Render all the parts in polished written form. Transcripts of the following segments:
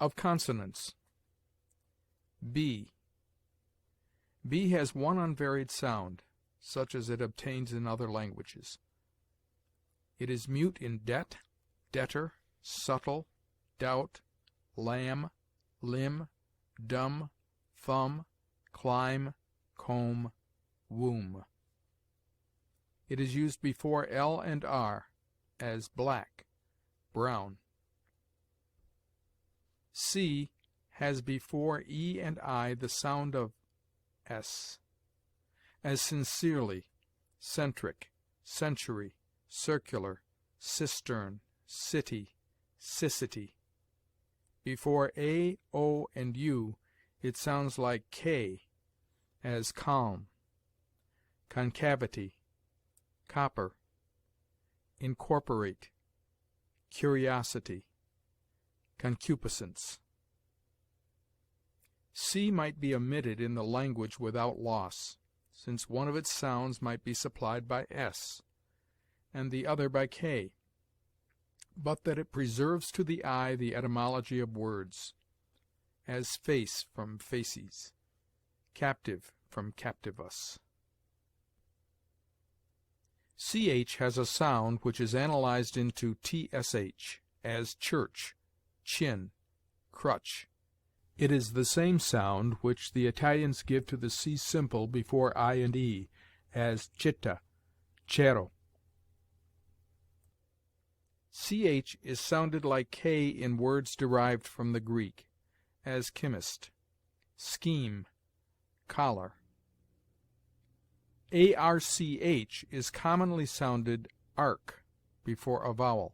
of consonants. B. B has one unvaried sound, such as it obtains in other languages. It is mute in det, debtor, subtle, doubt, lamb, limb, dumb, thumb, climb, comb, womb. It is used before L and R, as black, brown. C has before E and I the sound of S, as sincerely, centric, century, circular, cistern, city, cicity. Before A, O, and U, it sounds like K, as calm, concavity, copper, incorporate, curiosity, concupiscence. C might be omitted in the language without loss, since one of its sounds might be supplied by S, and the other by K, but that it preserves to the eye the etymology of words, as face from facies, captive from captivus. CH has a sound which is analyzed into TSH, as church, chin, crutch. It is the same sound which the Italians give to the C simple before I and E, as città, cero. CH is sounded like K in words derived from the Greek, as chemist, scheme, collar. ARCH is commonly sounded arc before a vowel,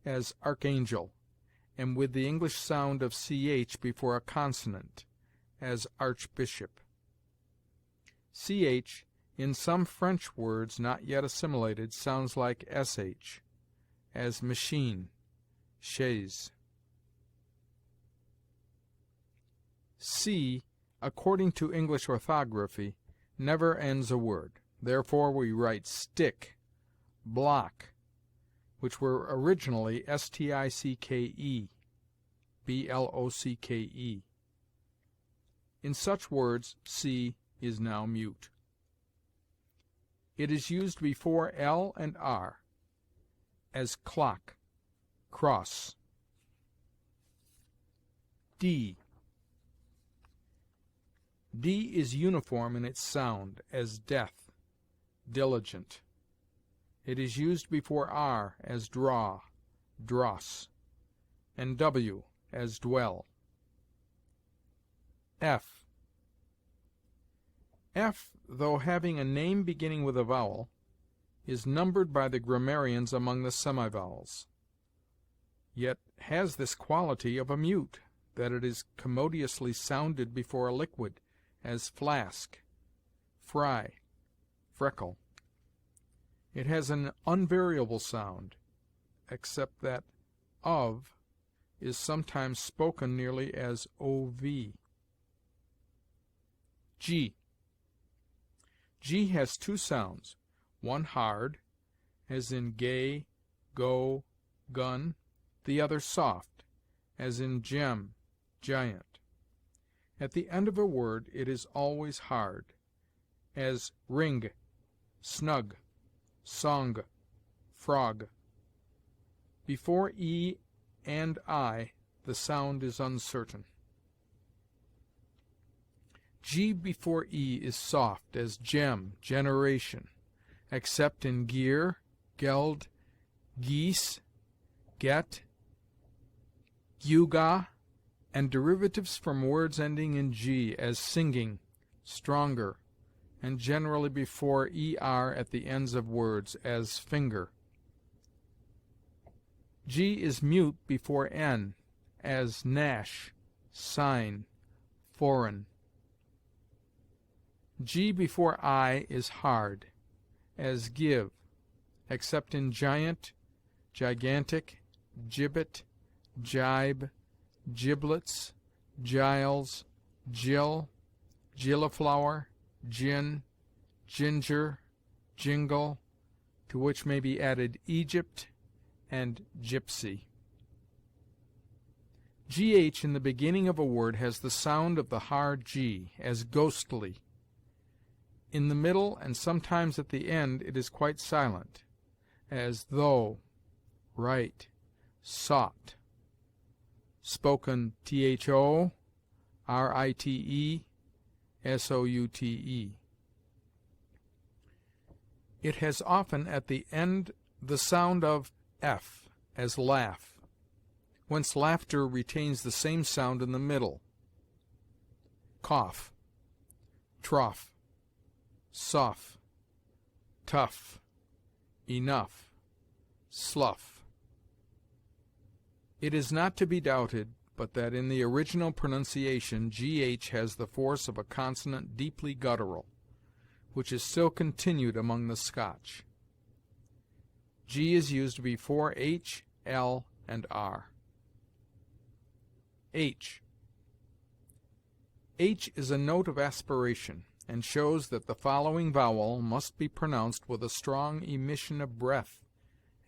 as archangel, and with the English sound of CH before a consonant, as archbishop. CH, in some French words not yet assimilated, sounds like SH, as machine, chaise. C, according to English orthography, never ends a word. Therefore we write stick, block, which were originally STICKE, BLOCKE. In such words, C is now mute. It is used before L and R, as clock, cross. D. D is uniform in its sound, as death, diligent. It is used before R, as draw, dross, and W, as dwell. F. F, though having a name beginning with a vowel, is numbered by the grammarians among the semivowels, yet has this quality of a mute, that it is commodiously sounded before a liquid, as flask, fry, freckle. It has an unvariable sound, except that of is sometimes spoken nearly as ov. G. G has two sounds, one hard, as in gay, go, gun, the other soft, as in gem, giant. At the end of a word it is always hard, as ring, snug, song, frog. Before E and I the sound is uncertain. G before E is soft, as gem, generation, except in gear, geld, geese, get, gewgaw, and derivatives from words ending in G, as singing, stronger, and generally before er at the ends of words, as finger. G is mute before N, as Nash, sign, foreign. G before I is hard, as give, except in giant, gigantic, gibbet, jibe, giblets, giles, gill, gilliflower, gin, ginger, jingle, to which may be added Egypt and gypsy. GH in the beginning of a word has the sound of the hard G, as ghostly. In the middle and sometimes at the end it is quite silent, as though, right, sought. Spoken THO, RITE, SOUTE. It has often at the end the sound of F, as laugh, whence laughter retains the same sound in the middle. Cough, trough, sough, tough, enough, slough. It is not to be doubted but that in the original pronunciation GH has the force of a consonant deeply guttural, which is still continued among the Scotch. G is used before H, L, and R. H. H is a note of aspiration, and shows that the following vowel must be pronounced with a strong emission of breath,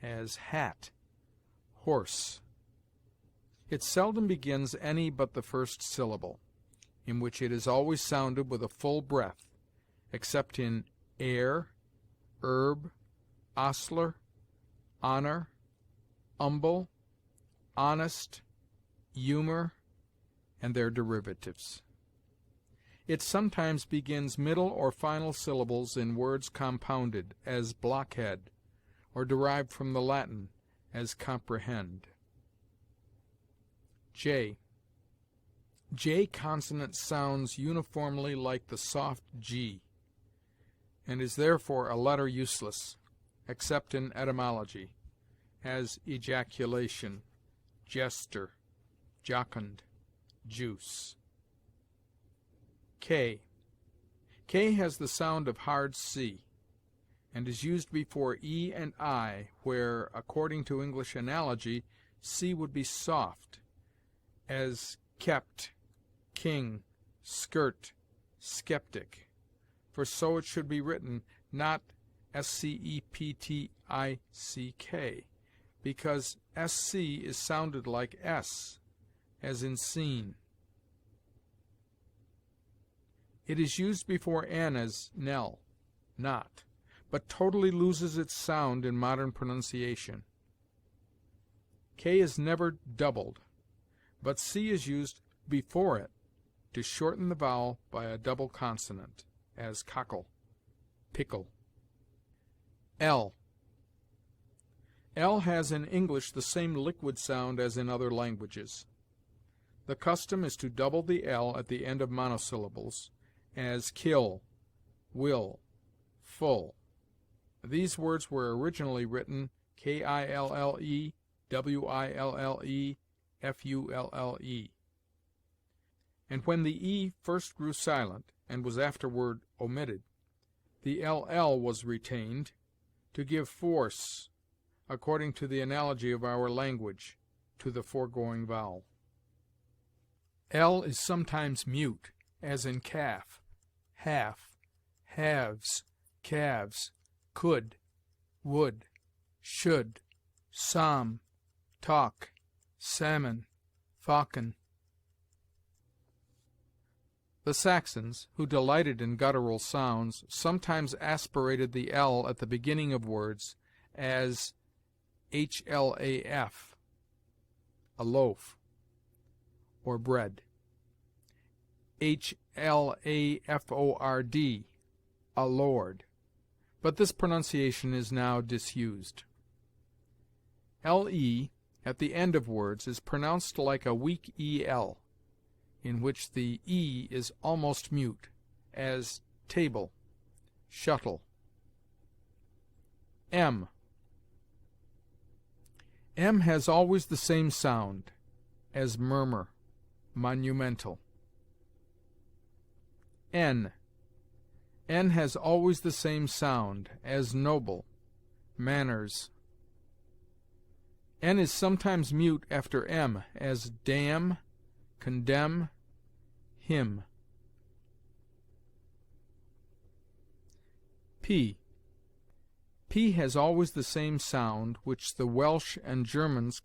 as hat, horse. It seldom begins any but the first syllable, in which it is always sounded with a full breath, except in heir, herb, ostler, honor, humble, honest, humor, and their derivatives. It sometimes begins middle or final syllables in words compounded, as blockhead, or derived from the Latin, as comprehend. J. J consonant sounds uniformly like the soft G, and is therefore a letter useless, except in etymology, as ejaculation, jester, jocund, juice. K. K has the sound of hard C, and is used before E and I, where, according to English analogy, C would be soft, as kept, king, skirt, skeptic, for so it should be written, not SCEPTICK, because SC is sounded like S, as in seen. It is used before N as Nell, not, but totally loses its sound in modern pronunciation. K is never doubled, but C is used before it to shorten the vowel by a double consonant, as cockle, pickle. L. L has in English the same liquid sound as in other languages. The custom is to double the L at the end of monosyllables, as kill, will, full. These words were originally written KILLE, WILLE, FULLE. And when the E first grew silent, and was afterward omitted, the LL was retained to give force, according to the analogy of our language, to the foregoing vowel. L is sometimes mute, as in calf, half, halves, calves, could, would, should, psalm, talk, salmon, falcon. The Saxons, who delighted in guttural sounds, sometimes aspirated the L at the beginning of words, as HLAF, a loaf, or bread, HLAFORD, a lord, but this pronunciation is now disused. LE at the end of words is pronounced like a weak EL, in which the E is almost mute, as table, shuttle. M. M has always the same sound, as murmur, monumental. N. N has always the same sound, as noble, manners. N is sometimes mute after M, as damn, condemn, hymn. P. P has always the same sound, which the Welsh and Germans